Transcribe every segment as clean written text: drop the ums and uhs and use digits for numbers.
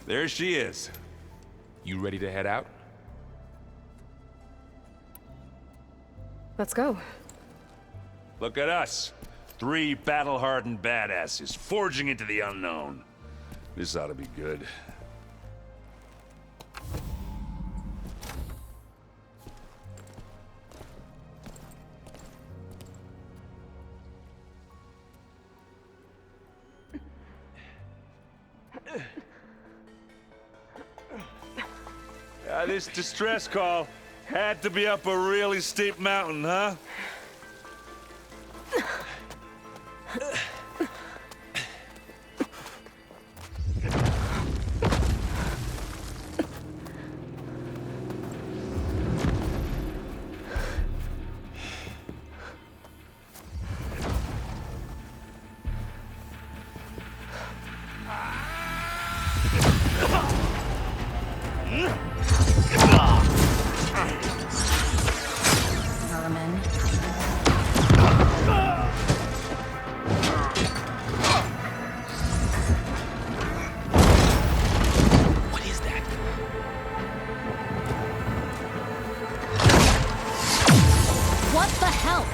There she is. You ready to head out? Let's go. Look at us. 3 battle-hardened badasses forging into the unknown. This ought to be good. This distress call had to be up a really steep mountain, huh? What the hell?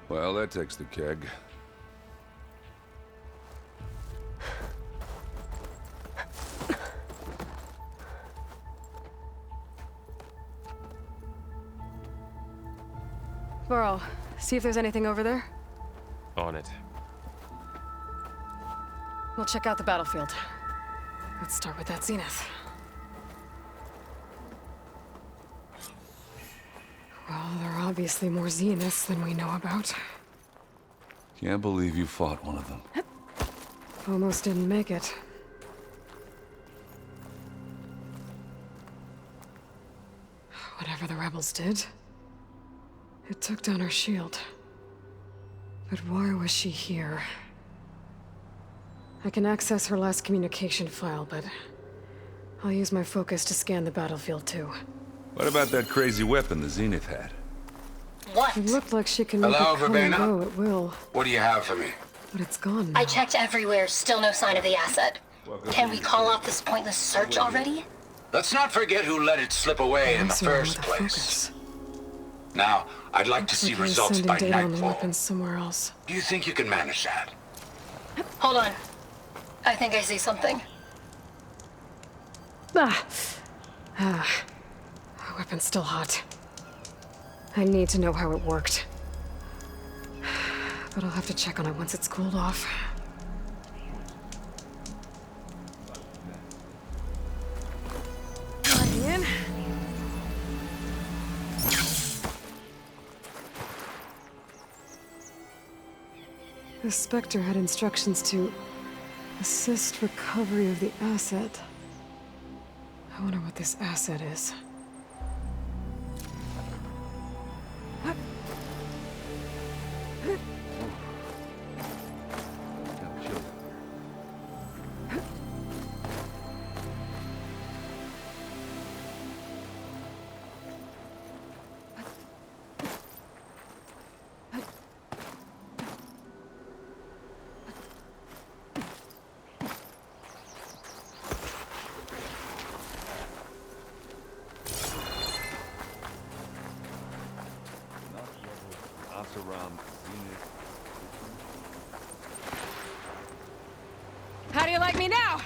Well, that takes the keg. Burrow, see if there's anything over there. On it. We'll check out the battlefield. Let's start with that zenith. Well, there are obviously more zeniths than we know about. Can't believe you fought one of them. Almost didn't make it. Whatever the rebels did, it took down her shield. But why was she here? I can access her last communication file, but I'll use my focus to scan the battlefield too. What about that crazy weapon the Zenith had? What? It looked like she can make Hello, it come and Verbena? go at will, What do you have for me? but it's gone now. I checked everywhere, still no sign of the asset. Can we call off this pointless search already? Let's not forget who let it slip away in the What's wrong first with the place. focus? Now, I'd like to Looks see like he was results sending by data on the nightfall. weapons somewhere else. Do you think you can manage that? Hold on. I think I see something. Ah. The weapon's still hot. I need to know how it worked. But I'll have to check on it once it's cooled off. Logging in. The Spectre had instructions to assist recovery of the asset. I wonder what this asset is. How do you like me now?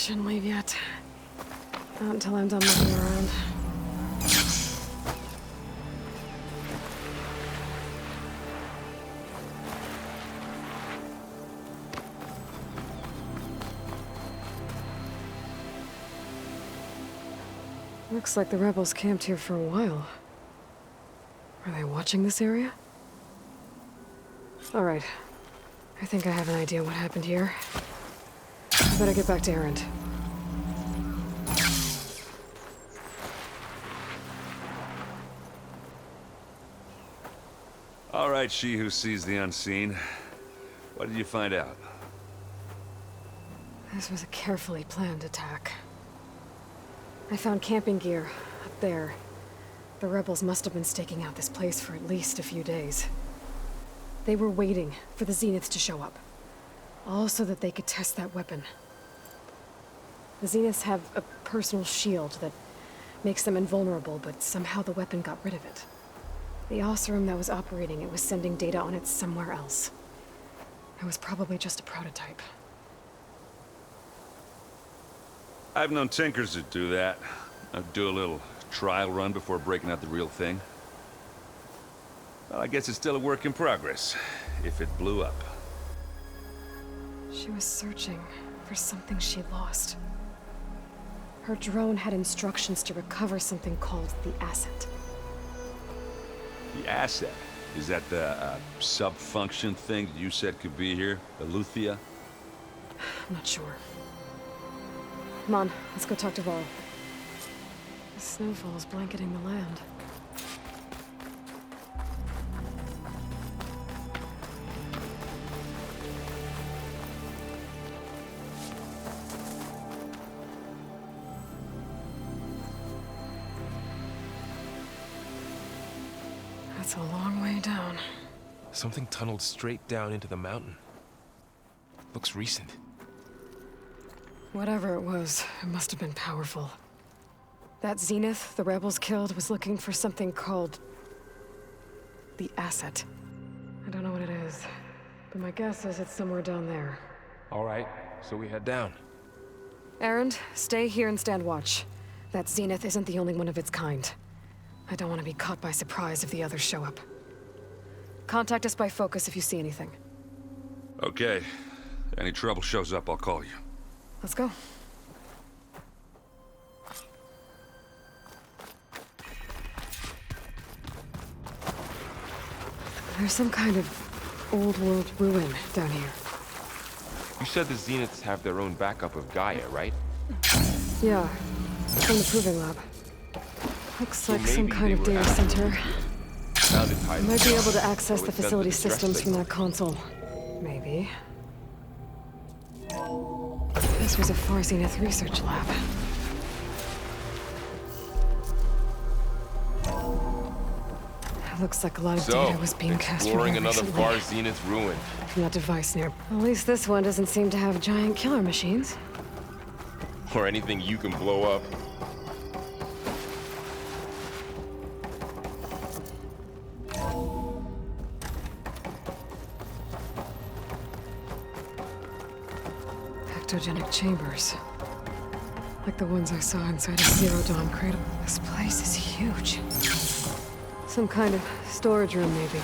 shouldn't leave yet. Not until I'm done looking around. Looks like the rebels camped here for a while. Are they watching this area? All right. I think I have an idea what happened here. I better get back to Errand. All right, she who sees the unseen. What did you find out? This was a carefully planned attack. I found camping gear up there. The rebels must have been staking out this place for at least a few days. They were waiting for the Zeniths to show up. All so that they could test that weapon. The Zeniths have a personal shield that makes them invulnerable, but somehow the weapon got rid of it. The Oseram that was operating it was sending data on it somewhere else. It was probably just a prototype. I've known tinkers that do that. I'd do a little trial run before breaking out the real thing. Well, I guess it's still a work in progress, if it blew up. She was searching for something she lost. Her drone had instructions to recover something called the asset. The asset? Is that the sub-function thing that you said could be here? The Luthia? I'm not sure. Come on, let's go talk to Varl. The snowfall is blanketing the land. That's a long way down. Something tunneled straight down into the mountain. Looks recent. Whatever it was, it must have been powerful. That Zenith the rebels killed was looking for something called the asset. I don't know what it is, but my guess is it's somewhere down there. All right, so we head down. Errand, stay here and stand watch. That Zenith isn't the only one of its kind. I don't want to be caught by surprise if the others show up. Contact us by focus if you see anything. Okay. Any trouble shows up, I'll call you. Let's go. There's some kind of old-world ruin down here. You said the Zeniths have their own backup of Gaia, right? Yeah, from the Proving Lab. Looks like some maybe kind of they were data center. Found it I hiding might be able to so access it the sent the facility distress systems from signal. that console. Maybe. This was a Far Zenith research lab. It looks like a lot of So, data was being cast from exploring here another recently. Far Zenith ruin. From that device near. At least this one doesn't seem to have giant killer machines. Or anything you can blow up. Ectogenic chambers. Like the ones I saw inside a Zero Dawn Cradle. This place is huge. Some kind of storage room, maybe.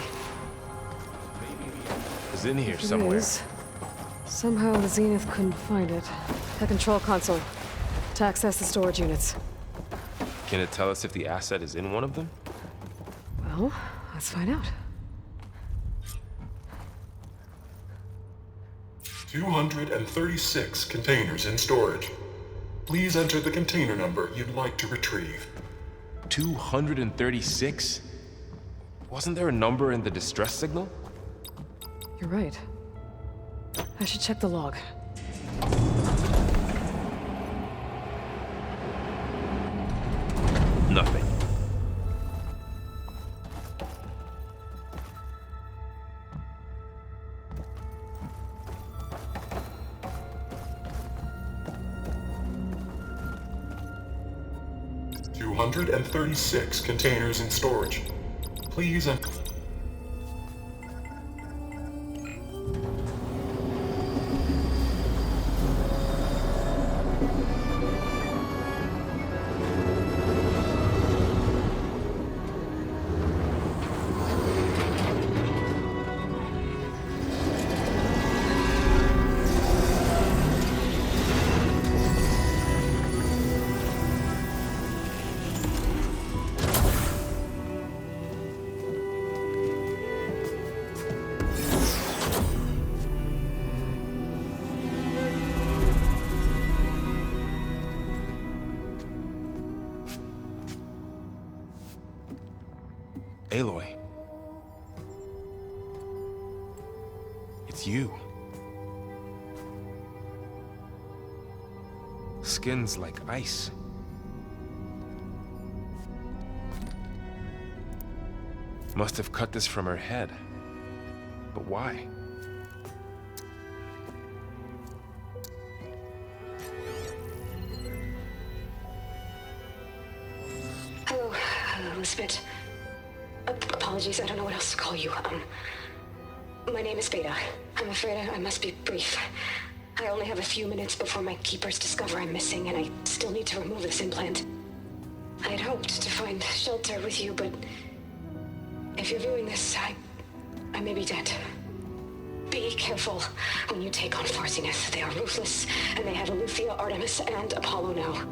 It's in here If it somewhere. is, somehow the Zenith couldn't find it. The control console. To access the storage units. Can it tell us if the asset is in one of them? Well, let's find out. 236 containers in storage. Please enter the container number you'd like to retrieve. 236? Wasn't there a number in the distress signal? You're right. I should check the log. Nothing. And 36 containers in storage. Please enter. Aloy. It's you. Skin's like ice. Must have cut this from her head. But why? Hello, Elizabeth. Apologies, I don't know what else to call you. My name is Beta. I'm afraid I must be brief. I only have a few minutes before my keepers discover I'm missing, and I still need to remove this implant. I had hoped to find shelter with you, but if you're viewing this, I may be dead. Be careful when you take on Far Zenith. They are ruthless, and they have Aletheia, Artemis, and Apollo now.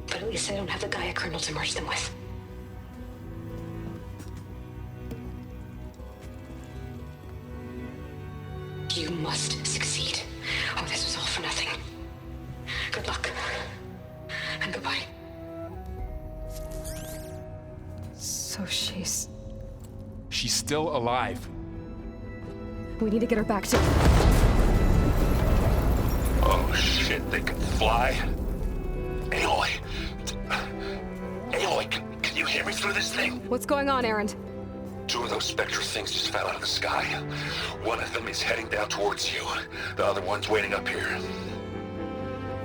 But at least I don't have the Gaia kernel to merge them with. You must succeed, or this was all for nothing. Good luck, and goodbye. So she's... She's still alive. We need to get her back to... Oh shit, they can fly? Aloy. Aloy, can you hear me through this thing? What's going on, Erend? 2 of those spectral things just fell out of the sky. One of them is heading down towards you. The other one's waiting up here.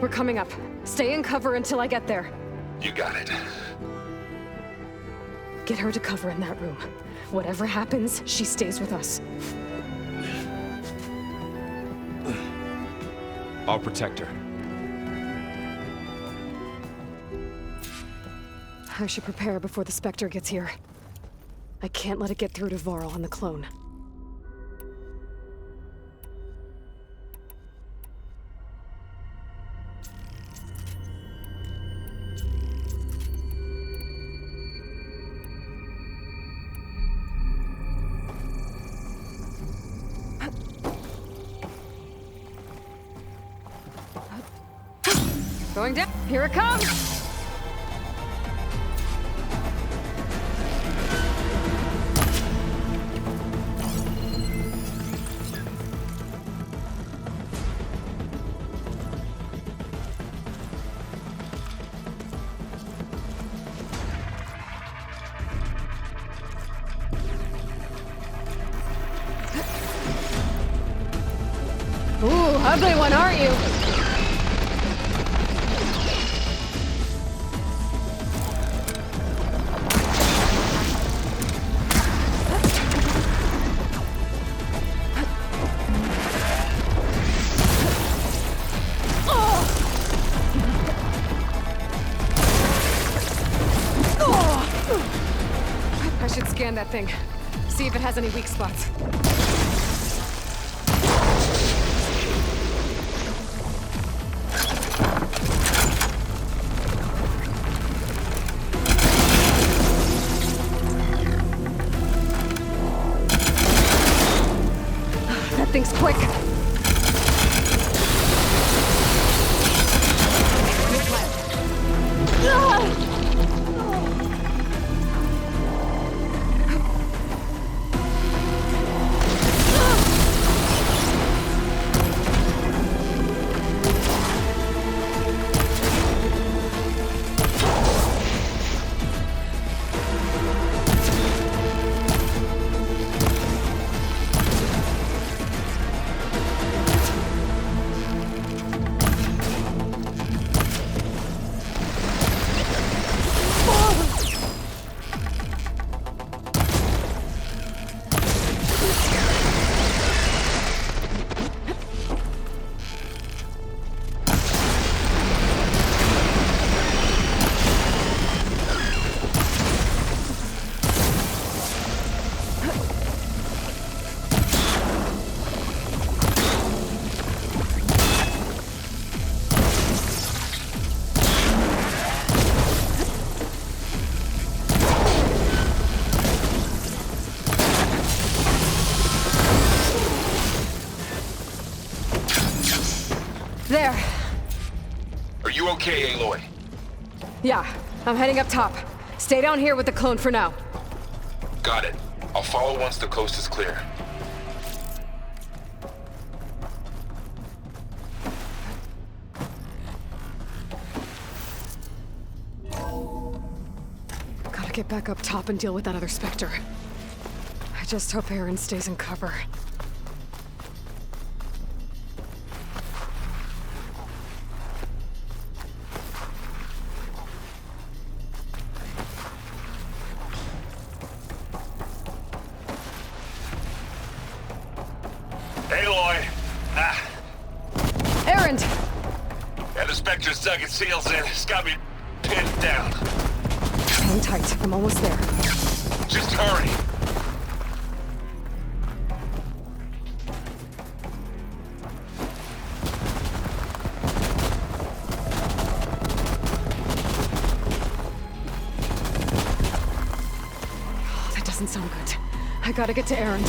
We're coming up. Stay in cover until I get there. You got it. Get her to cover in that room. Whatever happens, she stays with us. I'll protect her. I should prepare before the Spectre gets here. I can't let it get through to Varl and the clone. Going down. Here it comes! Ooh, ugly one, aren't you? I should scan that thing. See if it has any weak spots. That thing's quick. There. Are you okay, Aloy? Yeah, I'm heading up top. Stay down here with the clone for now. Got it. I'll follow once the coast is clear. Gotta get back up top and deal with that other Spectre. I just hope Aaron stays in cover. Aloy! Aaron! Yeah, the Spectre's dug its heels in. It's got me pinned down. Hang tight. I'm almost there. Just hurry. Oh, that doesn't sound good. I gotta get to Aaron.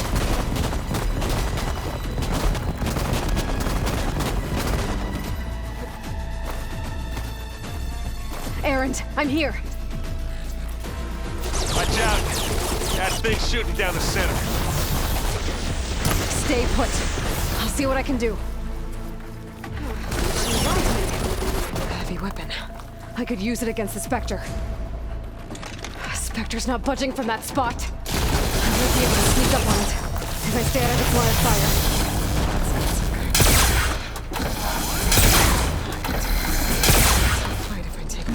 Aaron, I'm here. Watch out. That thing's shooting down the center. Stay put. I'll see what I can do. Heavy weapon. I could use it against the Spectre. Spectre's not budging from that spot. I might be able to sneak up on it if I stay out of its line of fire. Fight if I take it.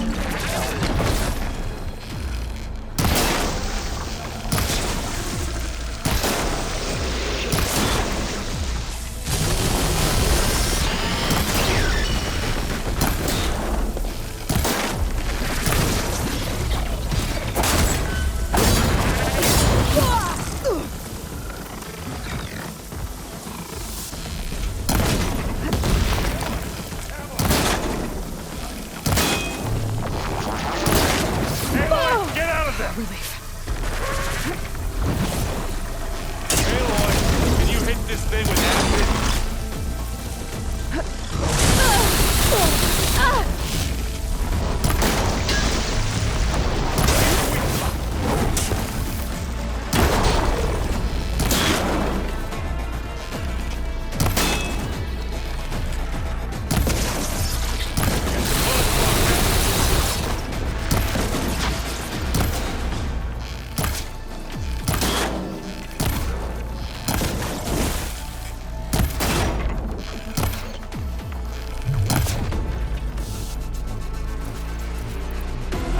Get out of there! Relief. Aloy, can you hit this thing with acid?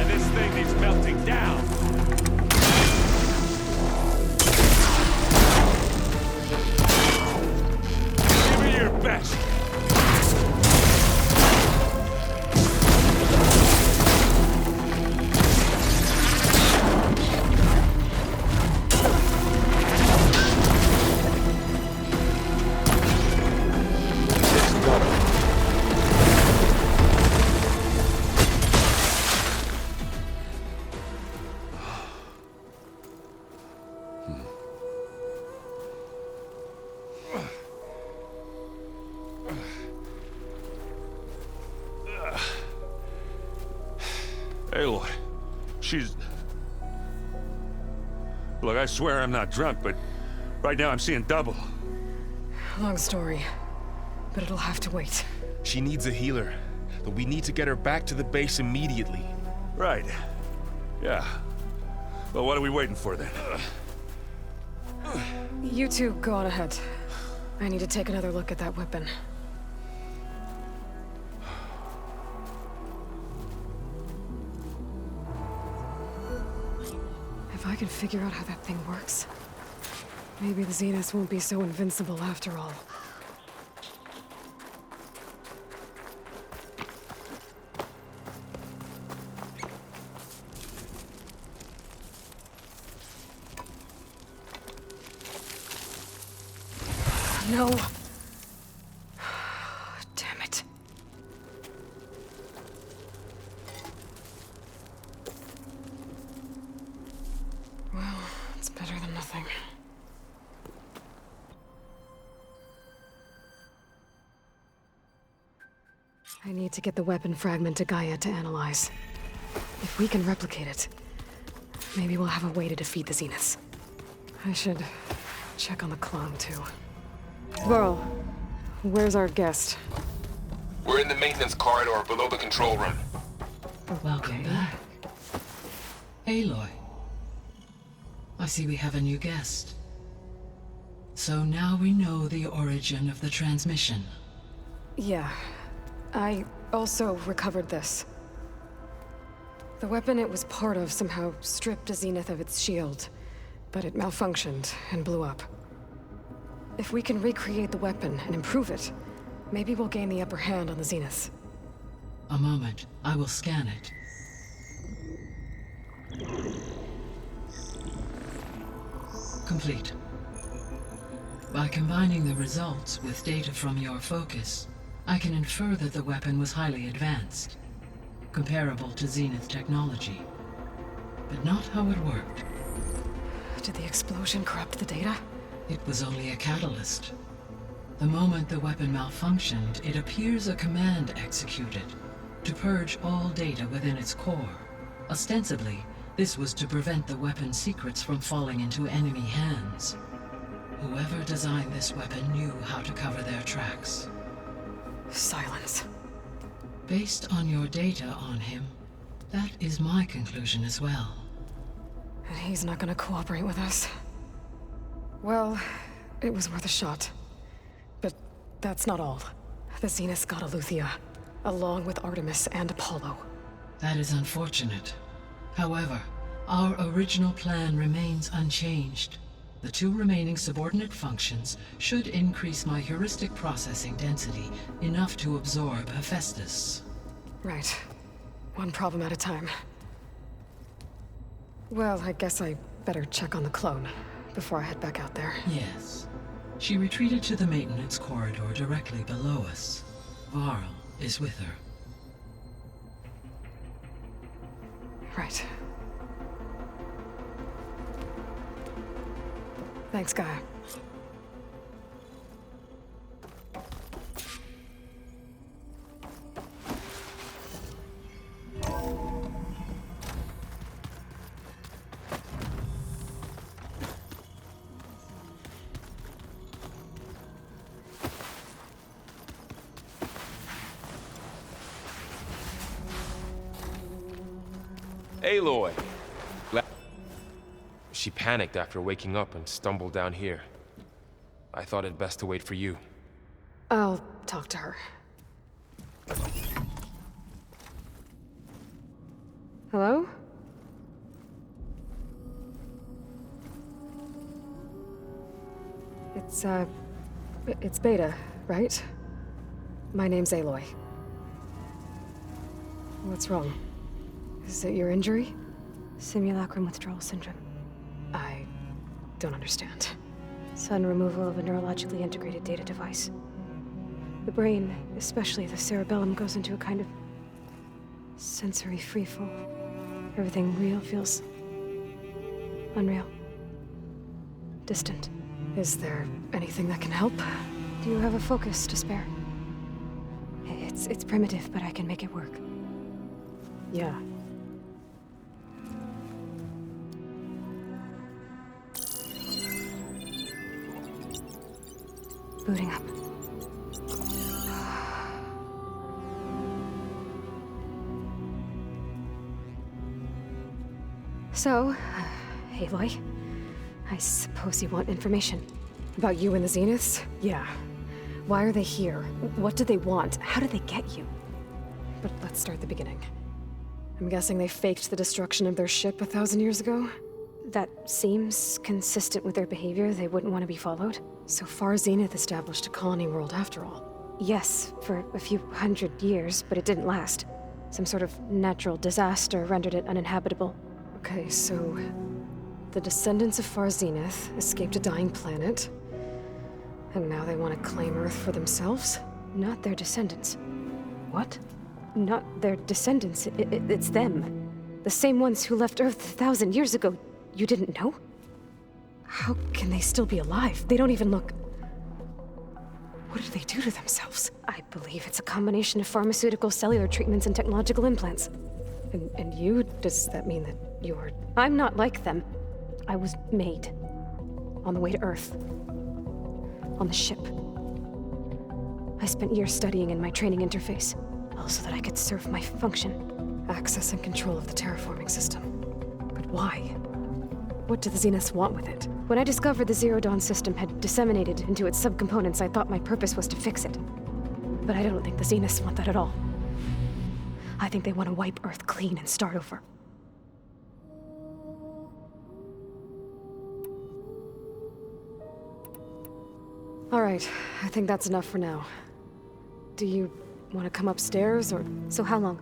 This thing needs melting down. Give me your best. Aloy, she's... Look, I swear I'm not drunk, but right now I'm seeing double. Long story, but it'll have to wait. She needs a healer, but we need to get her back to the base immediately. Right. Yeah. Well, what are we waiting for then? You two go on ahead. I need to take another look at that weapon. If I can figure out how that thing works, maybe the Zeniths won't be so invincible after all. No. Damn it. Well, it's better than nothing. I need to get the weapon fragment to Gaia to analyze. If we can replicate it, Maybe we'll have a way to defeat the Zeniths. I should check on the clone, too. Varl, where's our guest? We're in the maintenance corridor below the control room. Welcome back. Aloy. I see we have a new guest. So now we know the origin of the transmission. Yeah. I also recovered this. The weapon it was part of somehow stripped a Zenith of its shield, but it malfunctioned and blew up. If we can recreate the weapon and improve it, maybe we'll gain the upper hand on the Zeniths. A moment. I will scan it. Complete. By combining the results with data from your focus, I can infer that the weapon was highly advanced, comparable to Zenith technology, but not how it worked. Did the explosion corrupt the data? It was only a catalyst. The moment the weapon malfunctioned, it appears a command executed to purge all data within its core. Ostensibly, this was to prevent the weapon's secrets from falling into enemy hands. Whoever designed this weapon knew how to cover their tracks. Silence. Based on your data on him, that is my conclusion as well. And he's not gonna cooperate with us. Well, it was worth a shot. But that's not all. The Zeniths got Aletheia, along with Artemis and Apollo. That is unfortunate. However, our original plan remains unchanged. The two remaining subordinate functions should increase my heuristic processing density enough to absorb Hephaestus. Right. One problem at a time. Well, I guess I better check on the clone before I head back out there. Yes. She retreated to the maintenance corridor directly below us. Varl is with her. Right. Thanks, Gaia. Aloy! She panicked after waking up and stumbled down here. I thought it best to wait for you. I'll talk to her. Hello? It's Beta, right? My name's Aloy. What's wrong? Is it your injury? Simulacrum withdrawal syndrome. I don't understand. Sudden removal of a neurologically integrated data device. The brain, especially the cerebellum, goes into a kind of sensory freefall. Everything real feels unreal. Distant. Is there anything that can help? Do you have a focus to spare? It's primitive, but I can make it work. Yeah. Booting up. So, Aloy, I suppose you want information. About you and the Zeniths? Yeah. Why are they here? What do they want? How did they get you? But let's start at the beginning. I'm guessing they faked the destruction of their ship 1,000 years ago? That seems consistent with their behavior. They wouldn't want to be followed. So far, Zenith established a colony world after all. Yes, for a few hundred years, but it didn't last. Some sort of natural disaster rendered it uninhabitable. Okay, so the descendants of Far Zenith escaped a dying planet, and now they want to claim Earth for themselves? Not their descendants. What? Not their descendants. It's them. The same ones who left Earth 1,000 years ago. You didn't know? How can they still be alive? They don't even look... What did they do to themselves? I believe it's a combination of pharmaceutical, cellular treatments, and technological implants. And you? Does that mean that you're... I'm not like them. I was made. On the way to Earth. On the ship. I spent years studying in my training interface, all so that I could serve my function. Access and control of the terraforming system. But why? What do the Zeniths want with it? When I discovered the Zero Dawn system had disseminated into its subcomponents, I thought my purpose was to fix it. But I don't think the Zeniths want that at all. I think they want to wipe Earth clean and start over. All right, I think that's enough for now. Do you want to come upstairs, or... So how long?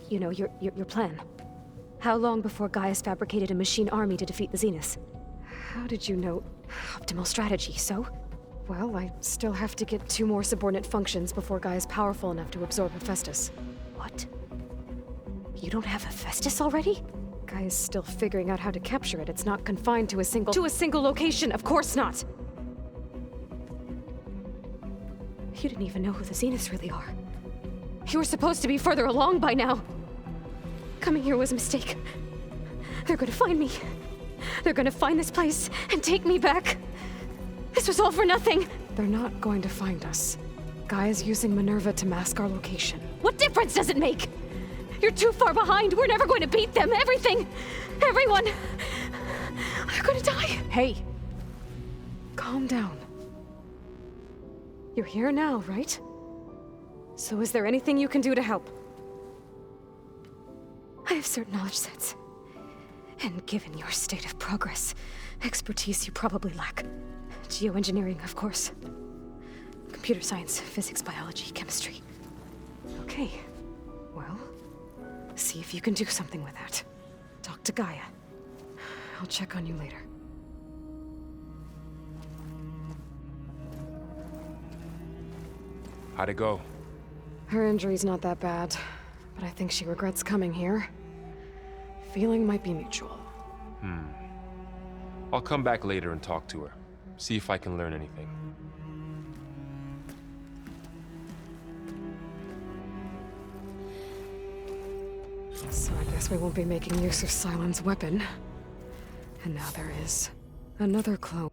You know, your plan. How long before Gaius fabricated a machine army to defeat the Zeniths? How did you know? Optimal strategy, so? Well, I still have to get 2 more subordinate functions before Guy is powerful enough to absorb Hephaestus. What? You don't have Hephaestus already? Guy is still figuring out how to capture it. It's not confined to a single location, of course not! You didn't even know who the Zeniths really are. You were supposed to be further along by now! Coming here was a mistake. They're gonna find me. They're gonna find this place and take me back. This was all for nothing! They're not going to find us. Guy is using Minerva to mask our location. What difference does it make? You're too far behind. We're never going to beat them. Everything. Everyone. They're gonna die. Hey. Calm down. You're here now, right? So is there anything you can do to help? I have certain knowledge sets. And given your state of progress, expertise you probably lack. Geoengineering, of course. Computer science, physics, biology, chemistry. Okay. Well, see if you can do something with that. Talk to Gaia. I'll check on you later. How'd it go? Her injury's not that bad, but I think she regrets coming here. Feeling might be mutual. I'll come back later and talk to her. See if I can learn anything. So I guess we won't be making use of Cylon's weapon. And now there is another clone.